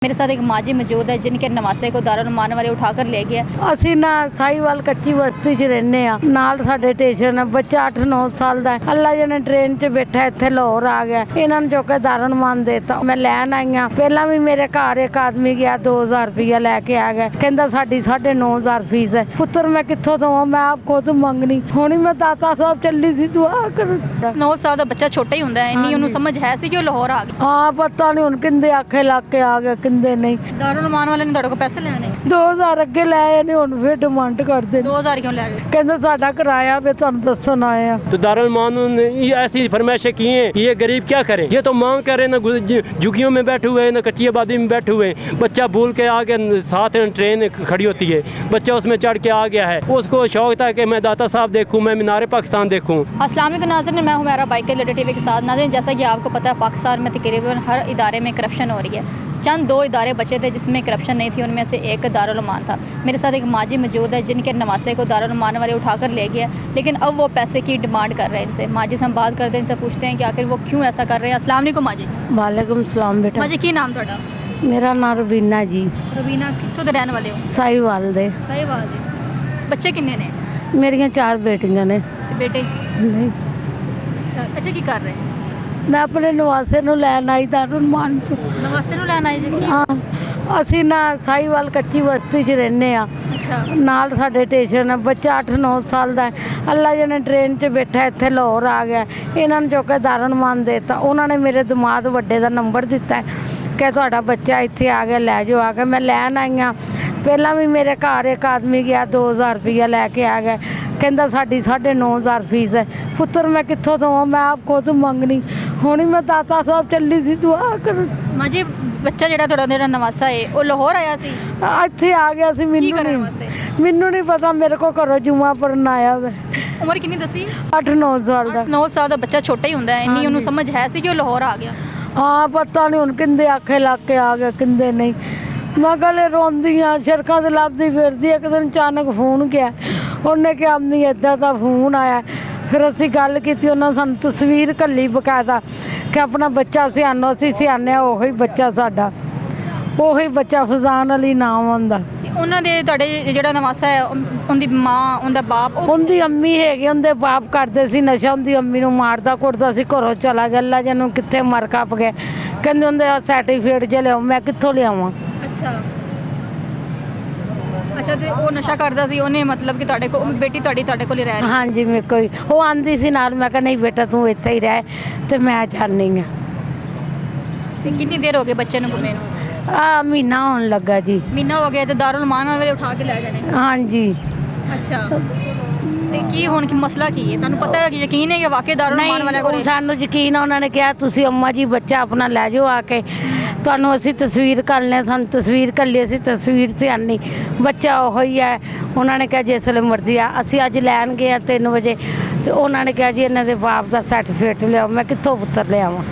मेरे साथ एक माजी मौजूद है जिनके नवासे को दारुल मान वाले उठाकर ले गया। ਅਸੀਂ ਨਾ ਸਾਈਵਾਲ ਕੱਚੀ ਬਸਤੀ 'ਚ ਰਹਿੰਦੇ ਆ, ਨਾਲ ਸਾਡੇ ਸਟੇਸ਼ਨ ਆ। ਬੱਚਾ 8-9 ਸਾਲ ਦਾ ਹੈ। ਅੱਲਾ ਜੀ ਨੇ ਟ੍ਰੇਨ 'ਚ ਬੈਠਾ ਇੱਥੇ ਲਾਹੌਰ ਆ ਗਿਆ, ਇਹਨਾਂ ਨੂੰ ਚੁੱਕ ਕੇ ਦਾरुल मान ਦੇਤਾ। ਮੈਂ ਲੈਣ ਆਈ ਆ, ਪਹਿਲਾਂ ਵੀ ਮੇਰੇ ਘਰ ਇੱਕ ਆਦਮੀ ਗਿਆ 2000 ਰੁਪਇਆ ਲੈ ਕੇ ਆ ਗਿਆ, ਕਹਿੰਦਾ ਸਾਡੀ 9500 ਫੀਸ ਹੈ। ਪੁੱਤਰ ਮੈਂ ਕਿੱਥੋਂ ਦਵਾਂ, ਮੈਂ ਆਪ ਖੁਦ ਮੰਗਣੀ। ਹੁਣ ਮੈਂ ਦਾਤਾ ਸਾਹਿਬ ਚੱਲੀ ਸੀ ਦੁਆ ਕਰਨ। 9 ਸਾਲ ਦਾ ਬੱਚਾ ਛੋਟਾ ਹੀ ਹੁੰਦਾ ਹੈ, ਇੰਨੀ ਉਹਨੂੰ ਸਮਝ ਹੈ ਸੀ ਕਿ ਉਹ ਲਾਹੌਰ ਆ ਗਿਆ। ਹਾਂ ਪਤਾ ਨਹੀਂ ਹੁਣ ਕਿੰਦੇ ਆਖੇ ਲੱਗ ਕੇ ਆ ਗਿਆ, ਕਿੰਦੇ ਨਹੀਂ। दारुल मान वाले ने ਤੁਹਾਡੇ ਕੋਲ ਪੈਸੇ ਲੈਣੇ 2000 ਅੱਗੇ ਲੈ ਆਏ ਨੇ, ਹੁਣ ਫਿਰ ਡਿਮਾਂਡ ਕਰਦੇ ਨੇ। 2000 ਕਿਉਂ ਲੈ ਗਏ? ਕਹਿੰਦੇ ਸਾਡਾ ਕਿਰਾਇਆ ਵੀ ਤੁਹਾਨੂੰ ਦੱਸਣ ਆਏ ਆ। तो दारुल मान ने ऐसी फरमाइशें की हैं कि ये गरीब क्या करे। ये तो मांग कर रहे हैं, ना झुग्गियों में बैठे हुए हैं, ना कच्ची आबादी में बैठे हुए हैं। बच्चा भूल के आगे साथ ट्रेन खड़ी होती है, बच्चा उसमें चढ़ के आ गया है, उसको शौक था कि मैं दाता साहब देखूँ, मैं मीनार पाकिस्तान देखूँ। अस्सलाम वालेकुम नाज़रीन, मैं हूं मेरा बाइक के टीवी के साथ। नाज़रीन, जैसा कि आपको पता है पाकिस्तान में तकरीबन हर इदारे में करप्शन हो रही है। चंद 2 इदारे बचे थे जिसमें करप्शन नहीं थी, उनमें से एक दारुल मान था। मेरे साथ एक माजी मौजूद है जिनके नवासे को दारुल मान वाले उठाकर ले गया, लेकिन अब वो पैसे की डिमांड कर रहे हैं इनसे। माजी से हम बात करते हैं, इनसे पूछते हैं कि आखिर वो क्यों ऐसा कर रहे हैं। अस्सलाम वालेकुम माजी। वालेकुम सलाम बेटा। माजी की नाम थोड़ा? मेरा नाम रबीना जी। रवीना, कितों दे रहने वाले हो? साहिवाल दे। सही बात है। बच्चे किन्ने ने? मेरिया 4 बेटियां ने। ते बेटे? नहीं, अच्छा, ਇੱਥੇ ਕੀ ਕਰ ਰਹੇ हैं? मैं अपने नवासे ਨੂੰ ਲੈਣ ਆਈ ਦਾरुल मान ਤੋਂ। ਨਵਾਸੇ ਨੂੰ ਲੈਣ ਆਏ ਜੀ ਕੀ? ਹਾਂ ਅਸੀਂ ਨਾ ਸਾਹੀਵਾਲ ਕੱਚੀ ਬਸਤੀ 'ਚ ਰਹਿੰਦੇ ਆ, ਅੱਛਾ, ਨਾਲ ਸਾਡੇ ਸਟੇਸ਼ਨ ਆ। ਬੱਚਾ 8-9 ਸਾਲ ਦਾ ਹੈ। ਅੱਲਾ ਜੀ ਨੇ ਟ੍ਰੇਨ 'ਚ ਬੈਠਾ ਇੱਥੇ ਲਾਹੌਰ ਆ ਗਿਆ, ਇਹਨਾਂ ਨੂੰ ਚੁੱਕ ਕੇ ਦਾरुल मान ਦੇਤਾ। ਉਹਨਾਂ ਨੇ ਮੇਰੇ ਦਿਮਾਗ ਵੱਡੇ ਦਾ ਨੰਬਰ ਦਿੱਤਾ ਕਿ ਤੁਹਾਡਾ ਬੱਚਾ ਇੱਥੇ ਆ ਗਿਆ, ਲੈ ਜਾਓ। ਆ ਕੇ ਮੈਂ ਲੈਣ ਆਈ ਆ, ਪਹਿਲਾਂ ਵੀ ਮੇਰੇ ਘਰ ਇੱਕ ਆਦਮੀ ਗਿਆ 2000 ਰੁਪਇਆ ਲੈ ਕੇ ਆ ਗਿਆ, ਕਹਿੰਦਾ ਸਾਡੀ 9500 ਫੀਸ ਹੈ। ਪੁੱਤਰ ਮੈਂ ਕਿੱਥੋਂ ਦਵਾਂ, ਮੈਂ ਆਪ ਖੁਦ ਮੰਗਣੀ। ਹੁਣ ਮੈਂ ਦਾਤਾ ਸਾਹਿਬ ਚੱਲੀ ਸੀ ਦੁਆ ਕਰਨ। ਮਾਜੀ ਬੱਚਾ ਜਿਹੜਾ ਤੁਹਾਡਾ ਨਵਾਸਾ ਹੈ ਉਹ ਲਾਹੌਰ ਆਇਆ ਸੀ? ਇੱਥੇ ਆ ਗਿਆ ਸੀ। ਮੈਨੂੰ ਨਹੀਂ ਪਤਾ, ਮੇਰੇ ਕੋ ਘਰੋਂ ਜੁਮਾ ਪੜਨ ਆਇਆ ਵਾ। ਉਮਰ ਕਿੰਨੀ ਦੱਸੀ? 8-9 ਸਾਲ ਦਾ। 9 ਸਾਲ ਦਾ ਬੱਚਾ ਛੋਟਾ ਹੀ ਹੁੰਦਾ ਹੈ, ਇੰਨੀ ਉਹਨੂੰ ਸਮਝ ਹੈ ਸੀ ਕਿ ਉਹ ਲਾਹੌਰ ਆ ਗਿਆ। ਹਾਂ ਪਤਾ ਨਹੀਂ ਹੁਣ ਕਿੰਦੇ ਆਖੇ ਲੱਗ ਕੇ ਆ ਗਿਆ, ਕਿੰਦੇ ਨਹੀਂ। ਮੈਂ ਗਲੇ ਰੋਂਦੀ ਆ, ਸੜਕਾਂ ਤੇ ਲੱਭਦੀ ਫਿਰਦੀ। ਇੱਕ ਦਿਨ ਅਚਾਨਕ ਫੋਨ ਗਿਆ, ਉਹਨੇ ਕਿਹਾ ਅੰਮੀ ਇੱਦਾਂ ਦਾ ਫੋਨ ਆਇਆ। ਫਿਰ ਅਸੀਂ ਗੱਲ ਕੀਤੀ, ਉਹਨਾਂ ਸਾਨੂੰ ਤਸਵੀਰ ਘੱਲੀ ਬਕਾਇਦਾ ਕਿ ਆਪਣਾ ਬੱਚਾ ਸਿਆਣੋ। ਅਸੀਂ ਸਿਆਣੇ ਆ, ਉਹੀ ਬੱਚਾ ਸਾਡਾ, ਉਹੀ ਬੱਚਾ ਫਜ਼ਾਨ ਅਲੀ ਨਾਮ ਹੁੰਦਾ। ਤੇ ਉਹਨਾਂ ਦੇ ਤੁਹਾਡੇ ਜਿਹੜਾ ਨਵਾਸਾ ਹੈ ਉਹਦੀ ਮਾਂ, ਉਹਦਾ ਬਾਪ, ਉਹਦੀ ਅੰਮੀ ਹੈਗੇ, ਉਹਦੇ ਬਾਪ ਕਰਦੇ ਸੀ ਨਸ਼ਾ। ਉਹਦੀ ਅੰਮੀ ਨੂੰ ਮਾਰਦਾ ਕੁੱਟਦਾ ਸੀ, ਘਰੋਂ ਚਲਾ ਗਿਆ। ਅੱਲਾ ਜੀ ਨੂੰ ਕਿੱਥੇ ਮਰ ਕੱਪ ਗਏ। ਕਹਿੰਦੇ ਉਹਦੇ ਸਰਟੀਫਿਕੇਟ ਜੇ ਲਿਆਓ। ਮੈਂ ਕਿੱਥੋਂ ਲਿਆਵਾਂ? ਅੱਛਾ ਅੱਛਾ, ਤੇ ਉਹ ਨਸ਼ਾ ਕਰਦਾ ਸੀ ਉਹਨੇ, ਮਤਲਬ ਕਿ ਤੁਹਾਡੇ ਕੋਲ ਬੇਟੀ ਤੁਹਾਡੇ ਕੋਲ ਹੀ ਰਹਿ ਰਹੀ? ਹਾਂਜੀ ਮੇਰੇ ਕੋਈ ਉਹ ਆਂਦੀ ਸੀ ਨਾਲ। ਮੈਂ ਕਿਹਾ ਨਹੀਂ ਬੇਟਾ ਤੂੰ ਇੱਥੇ ਹੀ ਰਹਿ, ਤੇ ਮੈਂ ਜਾਣੀ ਆ। ਤੇ ਕਿੰਨੀ ਦੇਰ ਹੋ ਗਈ ਬੱਚੇ ਨੂੰ ਗੁੰਮੇ ਨੂੰ? ਆ ਮਹੀਨਾ ਹੋਣ ਲੱਗਾ ਜੀ। ਮਹੀਨਾ ਹੋ ਗਿਆ ਤੇ ਦਾरुल मान ਵਾਲੇ ਉਠਾ ਕੇ ਲੈ ਜਾਣੇ? ਹਾਂਜੀ। ਅੱਛਾ, ਤੇ ਕੀ ਹੁਣ ਕੀ ਮਸਲਾ ਕੀ ਹੈ? ਤੁਹਾਨੂੰ ਪਤਾ ਹੈ ਕਿ ਯਕੀਨ ਹੈ ਕਿ ਵਾਕਈ दारुल मान ਵਾਲਿਆਂ ਕੋਲ? ਸਾਨੂੰ ਯਕੀਨ ਆ। ਉਹਨਾਂ ਨੇ ਕਿਹਾ ਤੁਸੀਂ ਅੰਮਾ ਜੀ ਬੱਚਾ ਆਪਣਾ ਲੈ ਜਾਓ, ਆ ਕੇ ਤੁਹਾਨੂੰ ਅਸੀਂ ਤਸਵੀਰ ਘੱਲਨੇ। ਸਾਨੂੰ ਤਸਵੀਰ ਘੱਲੀ, ਅਸੀਂ ਤਸਵੀਰ ਸਿਆਣੀ। ਬੱਚਾ ਉਹ ਹੀ ਹੈ। ਉਹਨਾਂ ਨੇ ਕਿਹਾ ਜਿਸ ਵੇਲੇ ਮਰਜ਼ੀ ਆ। ਅਸੀਂ ਅੱਜ ਲੈਣ ਗਏ ਆ 3 ਵਜੇ, ਤੇ ਉਹਨਾਂ ਨੇ ਕਿਹਾ ਜੀ ਇਹਨਾਂ ਦੇ ਬਾਪ ਦਾ ਸਰਟੀਫਿਕੇਟ ਲਿਆਓ। ਮੈਂ ਕਿੱਥੋਂ ਪੁੱਤਰ ਲਿਆਵਾਂ?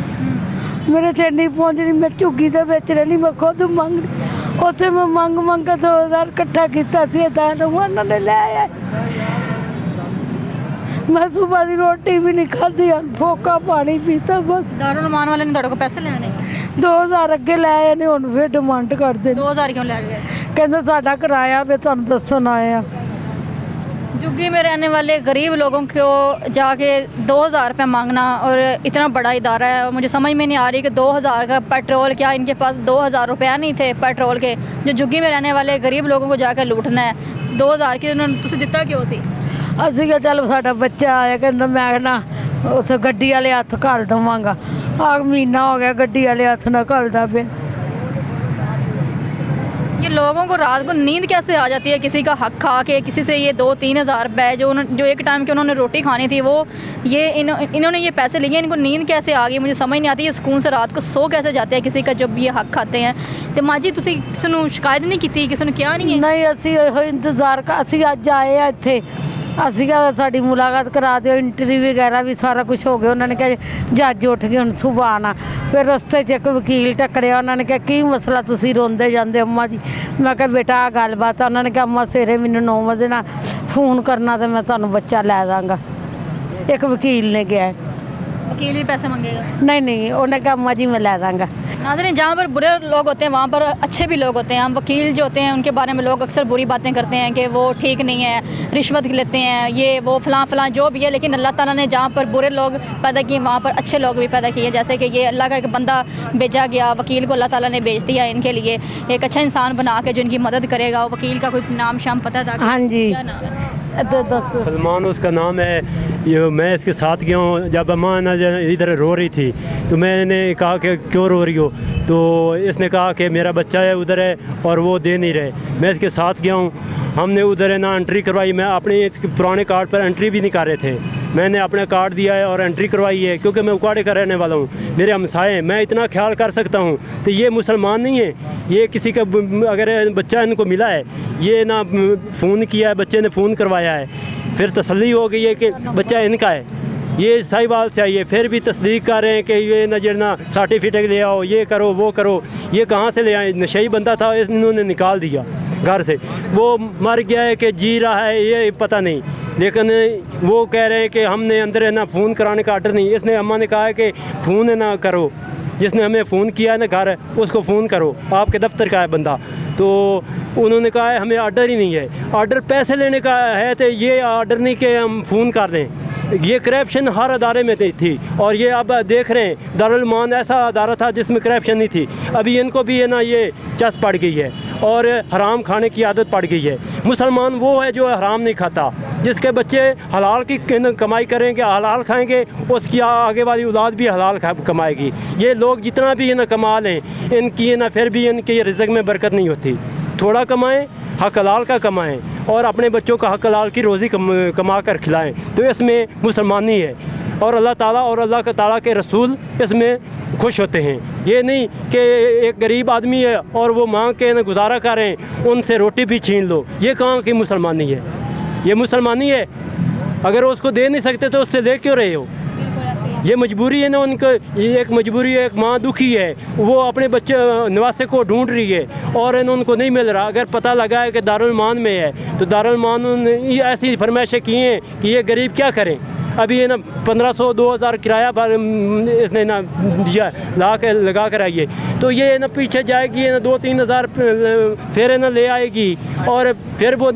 ਮੇਰੇ ਚੰਨੀ ਪਹੁੰਚਣੀ, ਮੈਂ ਝੁੱਗੀ ਦੇ ਵਿੱਚ ਰਹਿਣੀ, ਮੈਂ ਖੁਦ ਮੰਗਣੀ। ਉੱਥੇ ਮੈਂ ਮੰਗ ਕੇ 2000 ਇਕੱਠਾ ਕੀਤਾ ਸੀ, ਉਹਨਾਂ ਨੇ ਲੈ ਆਏ। ਮੈਂ ਸੁਬਾਹ ਦੀ ਰੋਟੀ ਵੀ ਨਹੀਂ ਖਾਧੀ, ਫੋਕਾ ਪਾਣੀ ਪੀਤਾ ਬਸ। दारुल मान ਵਾਲੇ ਨੇ ਤੁਹਾਡੇ ਕੋਲ ਪੈਸੇ ਲੈਣੇ? 2000 ਅੱਗੇ ਲੈ ਆਏ ਨੇ, ਹੁਣ ਫਿਰ ਡਿਮਾਂਡ ਕਰਦੇ ਨੇ। 2000 क्यों ले गए? ਕਹਿੰਦੇ ਸਾਡਾ ਕਿਰਾਇਆ ਵੀ ਤੁਹਾਨੂੰ ਦੱਸਣ ਆਏ ਆ। झुग्गी में रहने वाले गरीब लोगों को जाके 2000 रुपये मांगना, और इतना बड़ा इदारा है, मुझे समझ में नहीं आ रही कि 2000 का पेट्रोल, क्या इनके पास 2000 रुपया नहीं थे पेट्रोल के, जो झुग्गी में रहने वाले गरीब लोगों को जाकर लूटना है। 2000 की उन्होंने तुझे दिता क्यों सी? ਅਸੀਂ ਕਿਹਾ ਚੱਲ ਸਾਡਾ ਬੱਚਾ ਆਇਆ, ਕਹਿੰਦਾ ਮੈਂ ਨਾ ਉੱਥੇ ਗੱਡੀ ਵਾਲੇ ਹੱਥ ਘੱਲ ਦੇਵਾਂਗਾ। ਆ ਮਹੀਨਾ ਹੋ ਗਿਆ ਗੱਡੀ ਵਾਲੇ ਹੱਥ ਨਾਲ ਘੱਲਦਾ ਪਿਆ। ये लोगों को रात को नींद कैसे आ जाती है किसी का हक खा के? किसी से ये 2-3 हज़ार रुपये जो एक टाइम की उन्होंने रोटी खानी थी, वो ये इन्होंने ये पैसे लिए, इनको नींद कैसे आ गई? मुझे समझ नहीं आती। ये सुकून से रात को सो कैसे जाते हैं किसी का जब ये हक खाते हैं? तो माँ जी तुसी किसी ਨੂੰ शिकायत नहीं की? किसी ने क्या नहीं है? ਨਹੀਂ ਅਸੀਂ ਇਹੋ ਇੰਤਜ਼ਾਰ ਕਰ, ਅਸੀਂ ਅੱਜ ਆਏ ਆ ਇੱਥੇ। ਅਸੀਂ ਕਿਹਾ ਸਾਡੀ ਮੁਲਾਕਾਤ ਕਰਾ ਦਿਓ, ਇੰਟਰਵਿਊ ਵਗੈਰਾ ਵੀ ਸਾਰਾ ਕੁਝ ਹੋ ਗਿਆ। ਉਹਨਾਂ ਨੇ ਕਿਹਾ ਜੱਜ ਉੱਠ ਗਏ ਹੁਣ ਸੁਬਾਹ ਆਉਣਾ। ਫਿਰ ਰਸਤੇ 'ਚ ਇੱਕ ਵਕੀਲ ਟੱਕਰਿਆ, ਉਹਨਾਂ ਨੇ ਕਿਹਾ ਕੀ ਮਸਲਾ, ਤੁਸੀਂ ਰੋਂਦੇ ਜਾਂਦੇ ਅੰਮਾ ਜੀ? ਮੈਂ ਕਿਹਾ ਬੇਟਾ ਆਹ ਗੱਲਬਾਤ ਆ। ਉਹਨਾਂ ਨੇ ਕਿਹਾ ਅੰਮਾ ਸਵੇਰੇ ਮੈਨੂੰ 9 ਵਜੇ ਨਾਲ ਫੋਨ ਕਰਨਾ ਤੇ ਮੈਂ ਤੁਹਾਨੂੰ ਬੱਚਾ ਲੈ ਦਾਂਗਾ। ਇੱਕ ਵਕੀਲ ਨੇ ਕਿਹਾ। वकील भी पैसे मांगेगा। नहीं नहीं, उन्हें कहा अम्मा जी मैं ला दूँगा। नाज़रीन, जहाँ पर बुरे लोग होते हैं वहाँ पर अच्छे भी लोग होते हैं। हम वकील जो होते हैं उनके बारे में लोग अक्सर बुरी बातें करते हैं कि वो ठीक नहीं है, रिश्वत लेते हैं, ये वो फ़लाँ जो भी है। लेकिन अल्लाह ताला ने जहाँ पर बुरे लोग पैदा किए वहाँ पर अच्छे लोग भी पैदा किए। जैसे कि ये अल्लाह का एक बंदा भेजा गया, वकील को अल्लाह ताला ने भेज दिया इनके लिए एक अच्छा इंसान बना के जो इनकी मदद करेगा। वो वकील का कोई नाम शाम पता था? हाँ जी। क्या नाम है? सलमान उसका नाम है। ये मैं इसके साथ गया हूँ। जब अम्मा ना इधर रो रही थी तो मैंने कहा कि क्यों रो रही हो, तो इसने कहा कि मेरा बच्चा है उधर है और वो दे नहीं रहे। मैं इसके साथ गया हूँ, हमने उधर है ना एंट्री करवाई। मैं अपने पुराने कार्ड पर एंट्री भी नहीं कर रहे थे, मैंने अपना कार्ड दिया है और एंट्री करवाई है, क्योंकि मैं उकाड़े का रहने वाला हूँ। मेरे हमसाए हैं, मैं इतना ख्याल कर सकता हूँ। तो ये मुसलमान नहीं है, ये किसी का अगर बच्चा इनको मिला है, ये ना फ़ोन किया है, बच्चे ने फ़ोन करवाया है, फिर तसल्ली हो गई है कि बच्चा इनका है, ये साहिवाल से आइए, फिर भी तस्दीक कर रहे हैं कि ये ना सर्टिफिकेट ले आओ, ये करो वो करो। ये कहाँ से ले आए? नशई बंदा था, इन्होंने निकाल दिया घर से। वो मर गया है कि जी रहा है ये पता नहीं, लेकिन वो कह रहे हैं कि हमने अंदर है ना फ़ोन कराने का आर्डर नहीं। इसने अम्मा ने कहा है कि फ़ोन है ना करो, जिसने हमें फ़ोन किया है ना घर, उसको फ़ोन करो, आपके दफ्तर का है बंदा। तो उन्होंने कहा है हमें आर्डर ही नहीं है, आर्डर पैसे लेने का है, तो ये आर्डर नहीं कि हम फ़ोन कर दें। ये करप्शन हर अदारे में थी और ये अब देख रहे हैं दारुल मान ऐसा अदारा था जिसमें करप्शन नहीं थी। अभी इनको भी है ना ये चस पड़ गई है और हराम खाने की आदत पड़ गई है। मुसलमान वो है जो हराम नहीं खाता, जिसके बच्चे हलाल की कमाई करेंगे, हलाल खाएंगे, उसकी आगे वाली औलाद भी हलाल कमाएगी। ये लोग जितना भी ना कमा लें, इनकी ना फिर भी इनकी रिज़्क़ में बरकत नहीं होती। थोड़ा कमाएं, हक हलाल का कमाएं और अपने बच्चों का हक हलाल की रोज़ी कमा कर खिलाएं, तो इसमें मुसलमानी है। और अल्लाह ताला और अल्लाह के ताला के रसूल इसमें खुश होते हैं। ये नहीं कि एक गरीब आदमी है और वो मांग के न गुजारा करें, उनसे रोटी भी छीन लो। ये कहाँ की मुसलमानी है? ये मुसलमानी है? अगर उसको दे नहीं सकते तो उससे ले क्यों रहे हो? ये मजबूरी है ना उनको, ये एक मजबूरी है। एक माँ दुखी है, वो अपने बच्चे नवासे को ढूंढ रही है और उनको नहीं मिल रहा। अगर पता लगा है कि दारुल मान में है तो दारुल मान ऐसी फरमाइशें की हैं कि ये गरीब क्या करें। अभी ये ना 1500-2000 किराया पर इसने ना दिया, लगा कर आइए, तो ये ना पीछे जाएगी ना 2-3 हज़ार फिर ना ले आएगी और फिर वो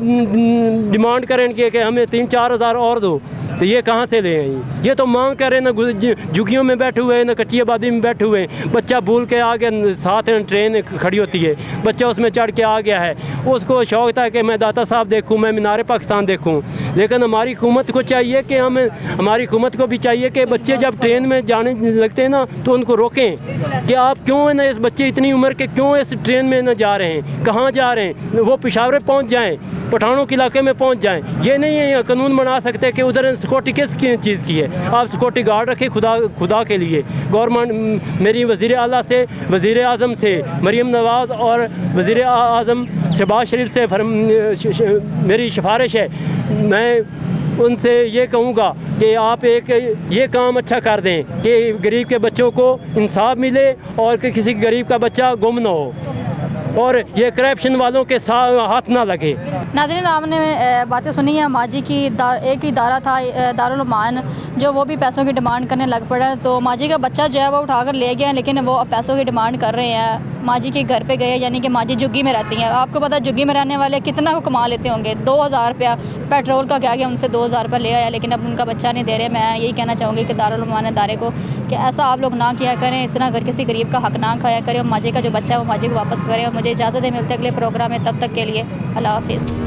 डिमांड करेंगे कि हमें 3-4 हज़ार और दो। तो ये कहाँ से ले आई? ये तो मांग कर रहे ना झुग्गियों में बैठे हुए, ना कच्ची आबादी में बैठे हुए। बच्चा भूल के आ गया, साथ ट्रेन खड़ी होती है, बच्चा उसमें चढ़ के आ गया है, उसको शौक़ था कि मैं दाता साहब देखूं, मैं मीनार पाकिस्तान देखूं। लेकिन हमारी हुकूमत को चाहिए कि हमारी हुकूमत को भी चाहिए कि बच्चे जब ट्रेन में जाने लगते हैं ना तो उनको रोकें कि आप क्यों है ना, इस बच्चे इतनी उम्र के क्यों इस ट्रेन में ना जा रहे हैं, कहाँ जा रहे हैं? वो पेशावर पहुँच जाएँ, पठानों के इलाके में पहुँच जाएँ। ये नहीं है कानून बना सकते कि उधर सिक्योरिटी किस चीज़ की है। आप सिक्योरिटी गार्ड रखें खुदा के लिए। गवर्नमेंट मेरी वज़ीर आला से, वज़ीर आज़म से, मरीम नवाज़ और वज़ीर आज़म शहबाज शरीफ से मेरी सिफारिश है। मैं उनसे ये कहूँगा कि आप एक ये काम अच्छा कर दें कि गरीब के बच्चों को इंसाफ मिले और कि किसी गरीब का बच्चा गुम ना हो और ये करप्शन वालों के साथ हाथ ना लगे। नाज़रीन, आपने बातें सुनी है। माजी की एक इदारा था दारुल मान, जो वो भी पैसों की डिमांड करने लग पड़ा है। तो माजी का बच्चा जो है वो उठाकर ले गया, लेकिन वो अब पैसों की डिमांड कर रहे हैं। माजी के घर पे गए, यानी कि माजी झुग्गी में रहती हैं। आपको पता है झुग्गी में रहने वाले कितना को कमा लेते होंगे? 2000 रुपया पेट्रोल का क्या गया, उनसे 2000 रुपया ले आया, लेकिन अब उनका बच्चा नहीं दे रहे। मैं यही कहना चाहूँगी कि दारुल मान इदारे को कि ऐसा आप लोग ना किया करें, इस तरह अगर किसी गरीब का हक ना खाया करें और माजी का जो बच्चा है वो माजी को वापस करें। और मुझे इजाज़त है, मिलते अगले प्रोग्राम में, तब तक के लिए अल्लाह हाफिज़।